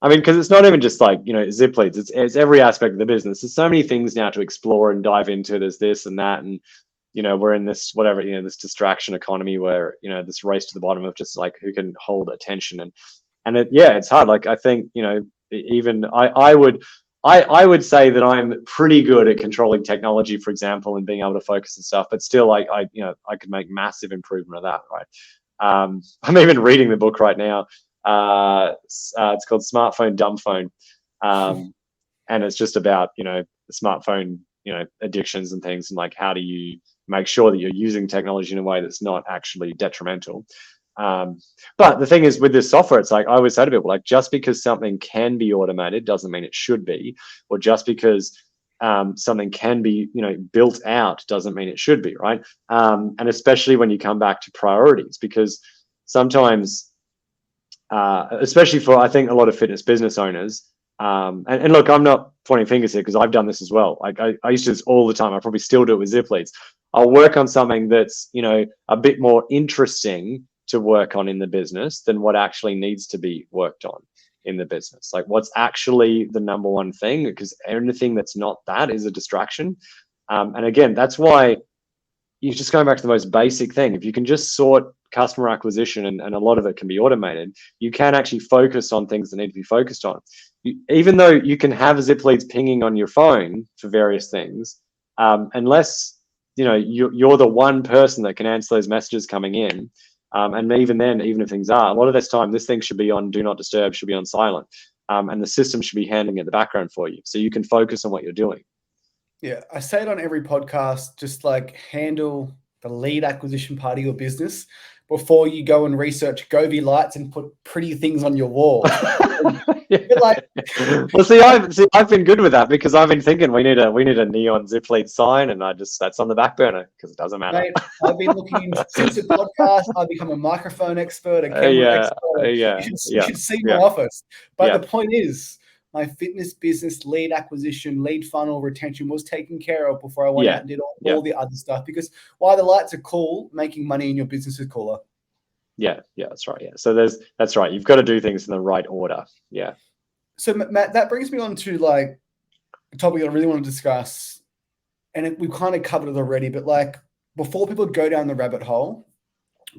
because it's not even just like Zipleads. It's every aspect of the business. There's so many things now to explore and dive into. There's this and that, and we're in this this distraction economy where this race to the bottom of just like who can hold attention, and it's hard. Like, I think even I would say that I'm pretty good at controlling technology, for example, and being able to focus and stuff. But still, I could make massive improvement of that. Right. I'm even reading the book right now. It's called Smartphone Dumb Phone, and it's just about the smartphone addictions and things, and like how do you make sure that you're using technology in a way that's not actually detrimental. But the thing is, with this software, it's like I always say to people, like, just because something can be automated doesn't mean it should be, or just because something can be, built out doesn't mean it should be, right? And especially when you come back to priorities, because sometimes, especially for, I think, a lot of fitness business owners, and look, I'm not pointing fingers here because I've done this as well. Like I used to do this all the time. I probably still do it with Zipleads. I'll work on something that's, a bit more interesting to work on in the business than what actually needs to be worked on in the business. Like what's actually the number one thing, because anything that's not that is a distraction. And again, that's why you're just going back to the most basic thing. If you can just sort customer acquisition, and a lot of it can be automated, you can actually focus on things that need to be focused on. Even though you can have Zipleads pinging on your phone for various things, unless you're the one person that can answer those messages coming in. And even then, even if things are, a lot of this time, this thing should be on do not disturb, should be on silent. And the system should be handling it in the background for you. So you can focus on what you're doing. Yeah, I say it on every podcast, just like handle the lead acquisition part of your business before you go and research Govee lights and put pretty things on your wall. Like, well, I've been good with that because I've been thinking we need a neon Ziplead sign, and that's on the back burner because it doesn't matter. Mate, I've been looking since the podcast. I've become a microphone expert, a camera expert. You should see my office. But the point is, my fitness business lead acquisition, lead funnel, retention was taken care of before I went out and did all the other stuff. Because while the lights are cool, making money in your business is cooler. Yeah, that's right. Yeah, so that's right. You've got to do things in the right order. Yeah. So Matt, that brings me on to like a topic I really want to discuss, and we've kind of covered it already. But like before people go down the rabbit hole,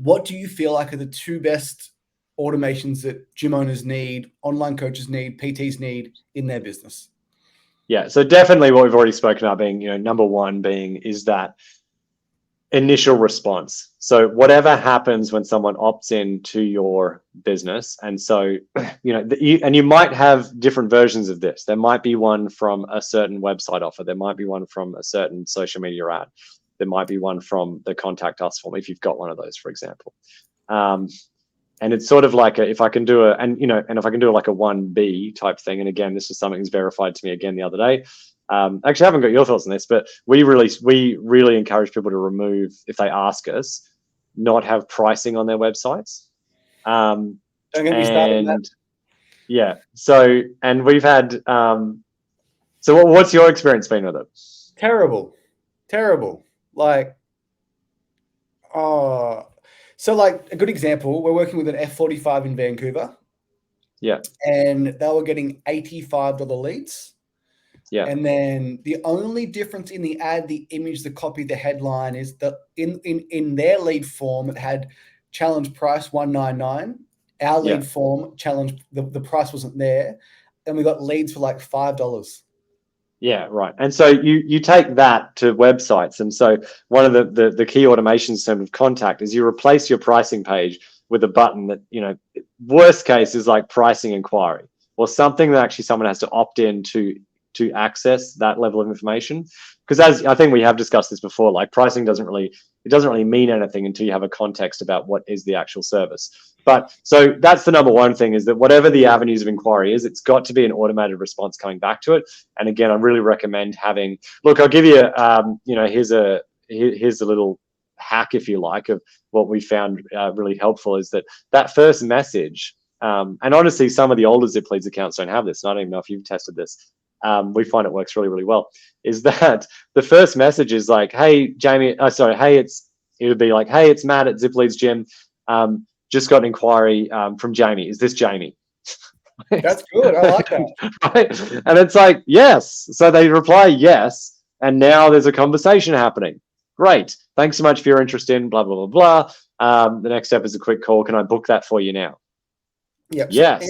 what do you feel like are the two best automations that gym owners need, online coaches need, PTs need in their business? Yeah, so definitely what we've already spoken about being, number one being is that initial response. So whatever happens when someone opts into your business, and so and you might have different versions of this. There might be one from a certain website offer. There might be one from a certain social media ad. There might be one from the contact us form if you've got one of those, for example. And it's sort of like if I can do like a 1B type thing. And again, this is something that's verified to me again the other day. Actually, I haven't got your thoughts on this, but we really encourage people to remove, if they ask us, not have pricing on their websites. Don't get me started on that. Yeah. So, and we've had. So, what's your experience been with it? Terrible. Like, so like a good example, we're working with an F45 in Vancouver. Yeah. And they were getting $85 leads. Yeah. And then the only difference in the ad, the image, the copy, the headline is that in their lead form, it had challenge price $199. Our lead form challenge, the price wasn't there. And we got leads for like $5. Yeah, right. And so you take that to websites. And so one of the key automations in terms of contact is you replace your pricing page with a button that, worst case is like pricing inquiry, or something that actually someone has to opt in to access that level of information. Because as I think we have discussed this before, like pricing doesn't really mean anything until you have a context about what is the actual service. But so that's the number one thing, is that whatever the avenues of inquiry is, it's got to be an automated response coming back to it. And again, I really recommend having, look, I'll give you, here's a little hack, if you like, of what we found really helpful is that first message, and honestly, some of the older Zipleads accounts don't have this. And I don't even know if you've tested this. We find it works really, really well, is that the first message is like, hey, Jamie, it would be like, hey, it's Matt at Zipleads Gym. Just got an inquiry from Jamie. Is this Jamie? That's good. I like that. Right? And it's like, yes. So they reply yes. And now there's a conversation happening. Great. Thanks so much for your interest in blah, blah, blah, blah. The next step is a quick call. Can I book that for you now? Yep. Yes.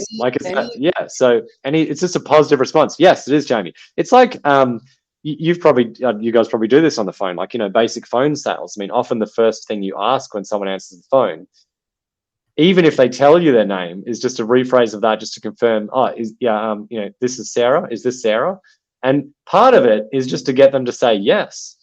So it's just a positive response. Yes, it is Jamie. It's like, you guys probably do this on the phone, like, basic phone sales. I mean, often the first thing you ask when someone answers the phone, even if they tell you their name, is just a rephrase of that, just to confirm, this is Sarah. Is this Sarah? And part of it is just to get them to say yes.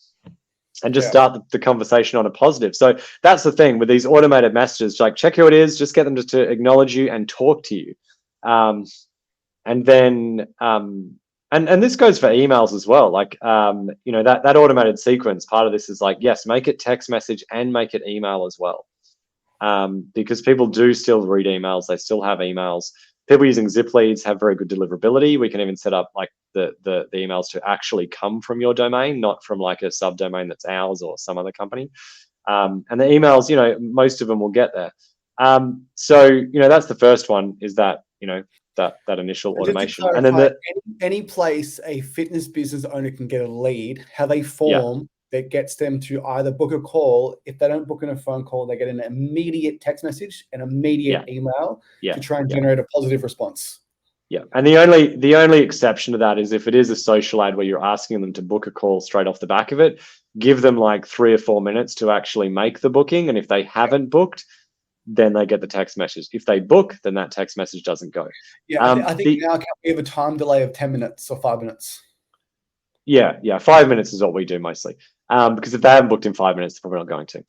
and just start the conversation on a positive. So that's the thing with these automated messages, like check who it is, just get them to acknowledge you and talk to you. And then, and this goes for emails as well. Like, you know, that automated sequence, part of this is like, yes, make it text message and make it email as well. Because people do still read emails. They still have emails. People using Zipleads have very good deliverability. We can even set up like the emails to actually come from your domain, not from like a subdomain that's ours or some other company. And the emails, you know, most of them will get there. So, you know, that's the first one, is that, you know, that initial automation. Clarify, and then any place a fitness business owner can get a lead, have a form that gets them to either book a call. If they don't book in a phone call, they get an immediate text message, an immediate email to try and generate a positive response. Yeah, and the only exception to that is if it is a social ad where you're asking them to book a call straight off the back of it, give them like 3 or 4 minutes to actually make the booking. And if they haven't booked, then they get the text message. If they book, then that text message doesn't go. Yeah, I think now we have a time delay of 10 minutes or 5 minutes. Yeah, 5 minutes is what we do mostly. Because if they haven't booked in 5 minutes, they're probably not going to.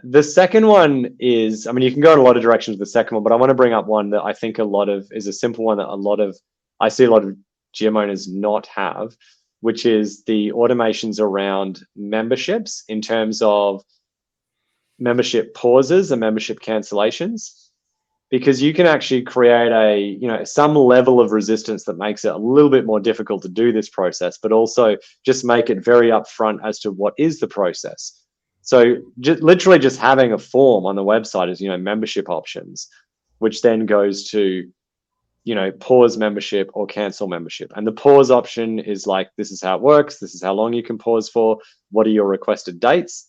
The second one is, I mean, you can go in a lot of directions with the second one, but I want to bring up one that I think is a simple one that I see a lot of gym owners not have, which is the automations around memberships in terms of membership pauses and membership cancellations, because you can actually create some level of resistance that makes it a little bit more difficult to do this process, but also just make it very upfront as to what is the process. So literally just having a form on the website is, you know, membership options, which then goes to, you know, pause membership or cancel membership. And the pause option is like, this is how it works. This is how long you can pause for. What are your requested dates?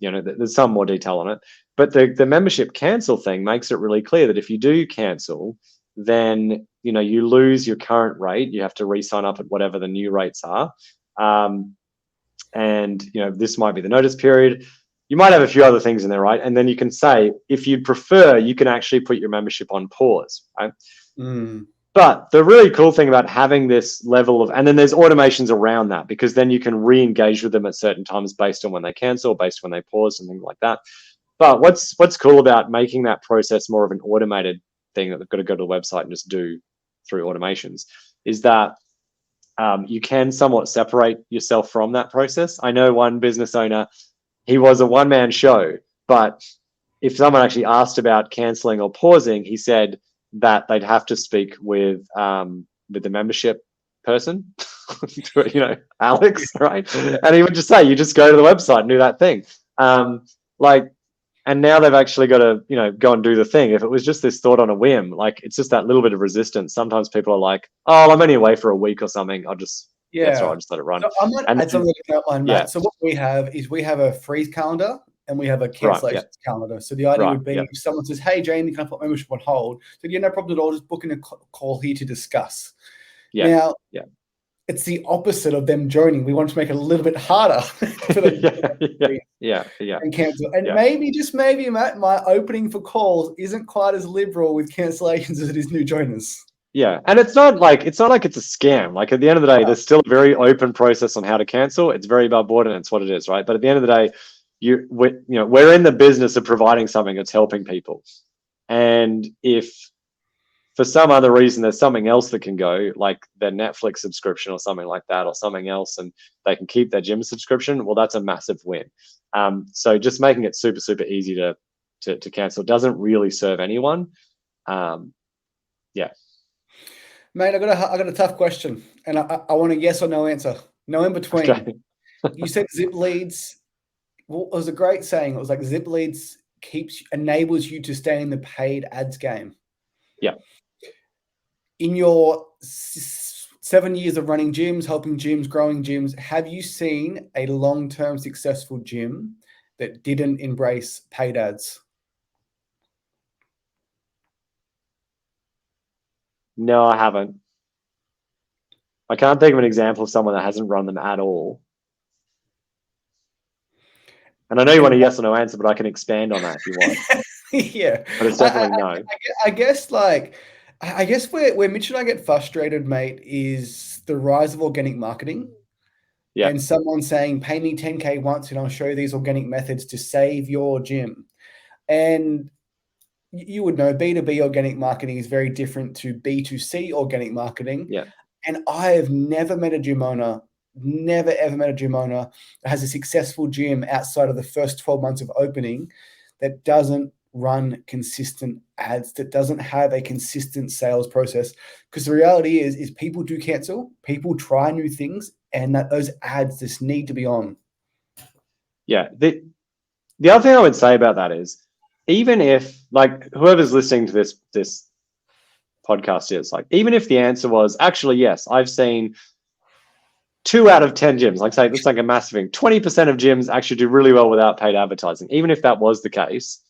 You know, there's some more detail on it. But the membership cancel thing makes it really clear that if you do cancel, then, you know, you lose your current rate. You have to re-sign up at whatever the new rates are. And, you know, this might be the notice period. You might have a few other things in there, right? And then you can say, if you'd prefer, you can actually put your membership on pause, right? But the really cool thing about having this level of, and then there's automations around that, because then you can re-engage with them at certain times based on when they cancel, based on when they pause and things like that. But what's cool about making that process more of an automated thing that they've got to go to the website and just do through automations is that you can somewhat separate yourself from that process. I know one business owner, he was a one-man show, but if someone actually asked about canceling or pausing, he said that they'd have to speak with the membership person, you know, Alex, right? And he would just say, you just go to the website and do that thing. And now they've actually got to, you know, go and do the thing. If it was just this thought on a whim, like it's just that little bit of resistance. Sometimes people are like, oh, I'm only away for a week or something. I'll just, that's right, I'll just let it run. So I might add something to the outline, Matt. So what we have is we have a freeze calendar and we have a cancellations calendar. So the idea would be if someone says, hey, Jamie, can I put membership on hold? So no problem at all, just booking a call here to discuss. Now, it's the opposite of them joining. We want to make it a little bit harder for them and cancel. And maybe, just maybe, Matt, my opening for calls isn't quite as liberal with cancellations as it is new joiners. Yeah, and it's not like it's a scam. Like at the end of the day, there's still a very open process on how to cancel. It's very above board, and it's what it is, right? But at the end of the day, we're in the business of providing something that's helping people, and if for some other reason there's something else that can go, like their Netflix subscription or something like that, or something else, and they can keep their gym subscription, well, that's a massive win. So just making it super, super easy to cancel doesn't really serve anyone. Mate, I got a tough question, and I want a yes or no answer. No in between. Okay. You said Zipleads. Well, it was a great saying. It was like Zipleads enables you to stay in the paid ads game. Yeah. In your 7 years of running gyms, helping gyms, growing gyms, have you seen a long-term successful gym that didn't embrace paid ads? No, I haven't. I can't think of an example of someone that hasn't run them at all. And I know you want a yes or no answer, but I can expand on that if you want. Yeah. But it's definitely no. I guess where Mitch and I get frustrated, mate, is the rise of organic marketing. Yeah. and someone saying, pay me 10K once and I'll show you these organic methods to save your gym. And you would know B2B organic marketing is very different to B2C organic marketing. Yeah. And I have never met a gym owner, never ever met a gym owner that has a successful gym outside of the first 12 months of opening that doesn't run consistent ads, that doesn't have a consistent sales process. Because the reality is people do cancel, people try new things, and that those ads just need to be on. Yeah. The other thing I would say about that is, even if, like, whoever's listening to this podcast is like, even if the answer was actually yes, I've seen 2 out of 10 gyms, like say it's like a massive thing, 20% of gyms actually do really well without paid advertising. Even if that was the case,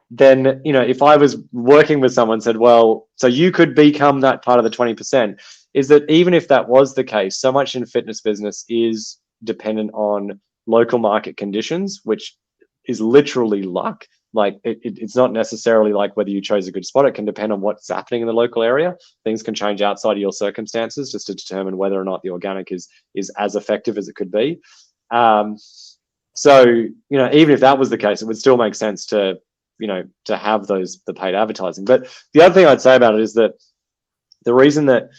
then, you know, if I was working with someone said, well, so you could become that part of the 20%, is that even if that was the case, so much in fitness business is dependent on local market conditions, which is literally luck. Like it's not necessarily like whether you chose a good spot. It can depend on what's happening in the local area. Things can change outside of your circumstances just to determine whether or not the organic is as effective as it could be. So, you know, even if that was the case, it would still make sense to, you know, to have the paid advertising. But the other thing I'd say about it is that the reason that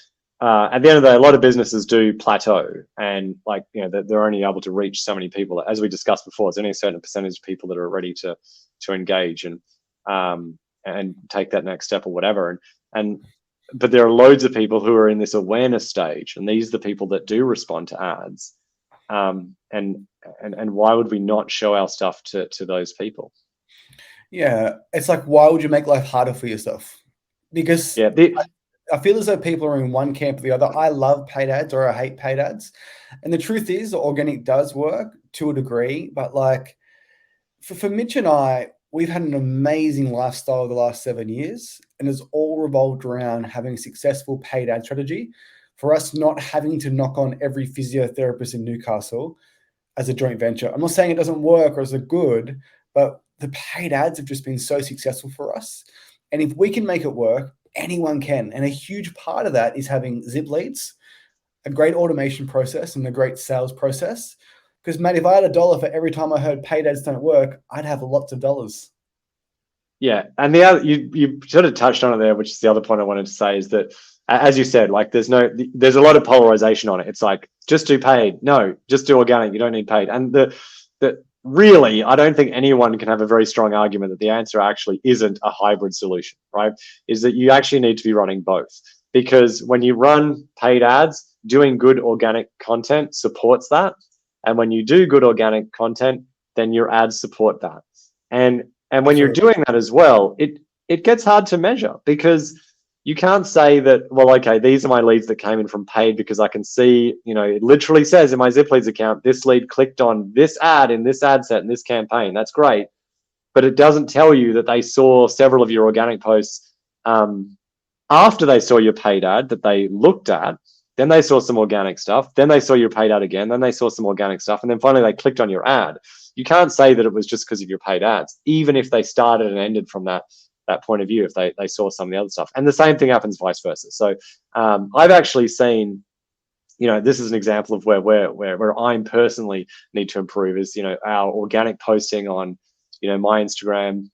at the end of the day, a lot of businesses do plateau, and like, you know, they're only able to reach so many people. As we discussed before, there's only a certain percentage of people that are ready to engage and take that next step or whatever. But there are loads of people who are in this awareness stage, and these are the people that do respond to ads. And why would we not show our stuff to those people? Yeah, it's like, why would you make life harder for yourself? Because I feel as though people are in one camp or the other. I love paid ads or I hate paid ads. And the truth is, organic does work to a degree. But like for Mitch and I, we've had an amazing lifestyle the last 7 years. And it's all revolved around having a successful paid ad strategy, for us not having to knock on every physiotherapist in Newcastle as a joint venture. I'm not saying it doesn't work or isn't good, but the paid ads have just been so successful for us. And if we can make it work, anyone can. And a huge part of that is having Zipleads, a great automation process and a great sales process. Because, Matt, if I had $1 for every time I heard paid ads don't work, I'd have lots of dollars. Yeah. And the other, you sort of touched on it there, which is the other point I wanted to say, is that, as you said, like there's a lot of polarization on it. It's like, just do paid. No, just do organic. You don't need paid. And really, I don't think anyone can have a very strong argument that the answer actually isn't a hybrid solution, right? Is that you actually need to be running both. Because when you run paid ads, doing good organic content supports that. And when you do good organic content, then your ads support that. And when you're doing that as well, it gets hard to measure, because you can't say that, well, okay, these are my leads that came in from paid because I can see, you know, it literally says in my Zipleads account, this lead clicked on this ad in this ad set in this campaign. That's great. But it doesn't tell you that they saw several of your organic posts after they saw your paid ad that they looked at. Then they saw some organic stuff. Then they saw your paid ad again. Then they saw some organic stuff. And then finally they clicked on your ad. You can't say that it was just because of your paid ads, even if they started and ended from that point of view, if they saw some of the other stuff. And the same thing happens vice versa. So I've actually seen, you know, this is an example of where I'm personally need to improve is, you know, our organic posting on, you know, my Instagram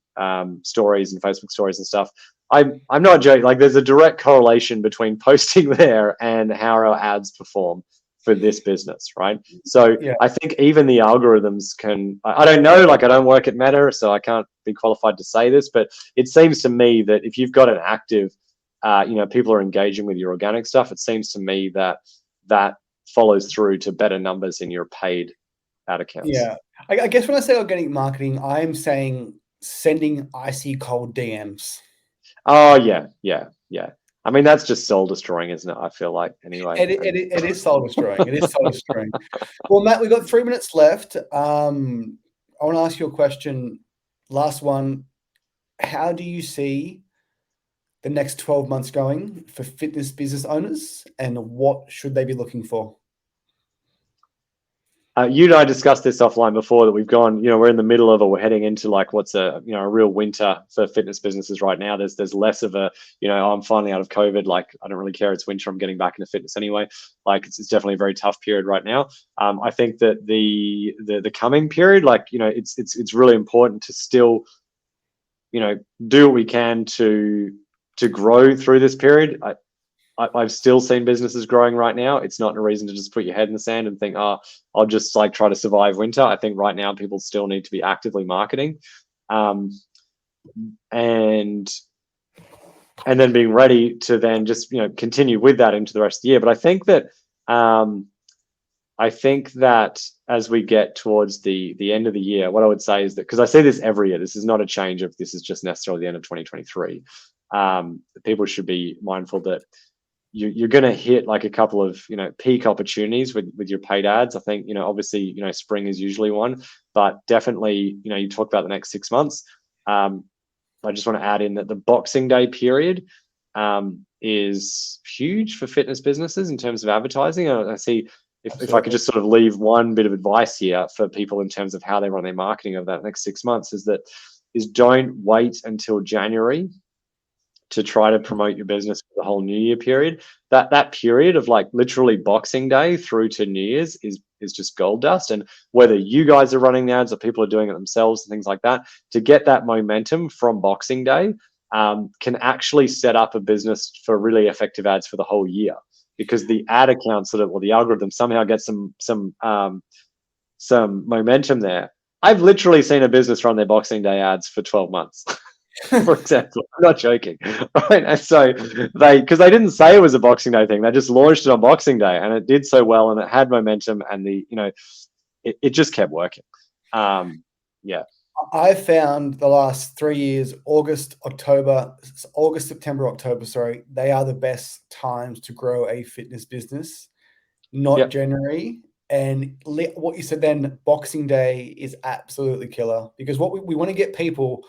stories and Facebook stories and stuff. I'm not joking. Like, there's a direct correlation between posting there and how our ads perform for this business, right? So yeah. I think even the algorithms can, I don't know, like I don't work at Meta, so I can't be qualified to say this, but it seems to me that if you've got an active, you know, people are engaging with your organic stuff, it seems to me that that follows through to better numbers in your paid ad accounts. Yeah. I guess when I say organic marketing, I'm saying sending icy cold DMs. Oh, yeah. I mean, that's just soul destroying, isn't it? I feel like, anyway. It is soul destroying. It is soul destroying. Well, Matt, we've got 3 minutes left. I want to ask you a question. Last one. How do you see the next 12 months going for fitness business owners, and what should they be looking for? You and I discussed this offline before, that we've gone, we're in the middle of, or we're heading into like what's a real winter for fitness businesses right now. There's less of a, I'm finally out of COVID. Like, I don't really care. It's winter. I'm getting back into fitness anyway. Like, it's definitely a very tough period right now. I think that the coming period, like, it's really important to still, do what we can to grow through this period. I've still seen businesses growing right now. It's not a reason to just put your head in the sand and think, oh, I'll just like try to survive winter. I think right now people still need to be actively marketing, and then being ready to then just continue with that into the rest of the year. But I think that as we get towards the end of the year, what I would say is that, because I say this every year, this is not a change of this is just necessarily the end of 2023. People should be mindful that you're going to hit like a couple of peak opportunities with your paid ads. I think obviously spring is usually one, but definitely you talk about the next 6 months. I just want to add in that the Boxing Day period is huge for fitness businesses in terms of advertising. I see if I could just sort of leave one bit of advice here for people in terms of how they run their marketing over that next 6 months, is don't wait until January to try to promote your business for the whole New Year period. That period of like literally Boxing Day through to New Year's is just gold dust. And whether you guys are running the ads or people are doing it themselves and things like that, to get that momentum from Boxing Day can actually set up a business for really effective ads for the whole year, because the ad accounts the algorithm somehow gets some momentum there. I've literally seen a business run their Boxing Day ads for 12 months. For example, I'm not joking, right? And so because they didn't say it was a Boxing Day thing, they just launched it on Boxing Day, and it did so well, and it had momentum, and it just kept working. Yeah. I found the last 3 years, August, September, October, sorry, they are the best times to grow a fitness business, not January. And what you said then, Boxing Day is absolutely killer, because what we want to get people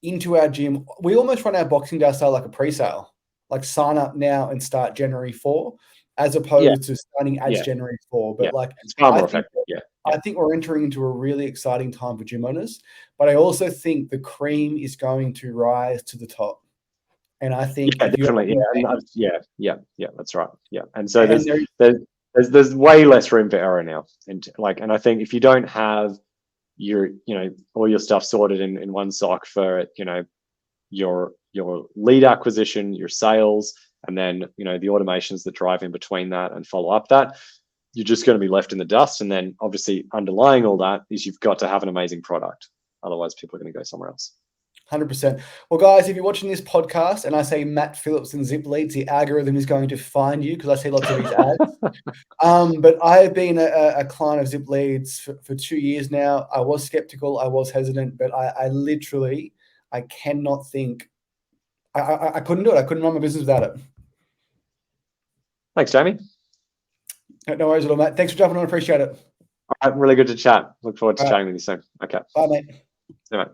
into our gym. We almost run our Boxing Day sale like a pre-sale, like sign up now and start January 4, as opposed to starting as January 4. But like, it's far more effective. I think we're entering into a really exciting time for gym owners, but I also think the cream is going to rise to the top. And I think definitely. That's right. Yeah. And so there's way less room for error now. And I think if you don't have your all your stuff sorted in one sock for your lead acquisition, your sales, and then the automations that drive in between that and follow up that, you're just going to be left in the dust. And then obviously underlying all that is you've got to have an amazing product, otherwise people are going to go somewhere else. 100%. Well, guys, if you're watching this podcast and I say Matt Phillips and Zipleads, the algorithm is going to find you, because I see lots of these ads. But I have been a client of Zipleads for 2 years now. I was skeptical. I was hesitant, but I literally, I cannot think. I couldn't do it. I couldn't run my business without it. Thanks, Jamie. No worries at all, Matt. Thanks for jumping on. Appreciate it. All right, really good to chat. Look forward to chatting with you soon. Okay. Bye, mate. All right.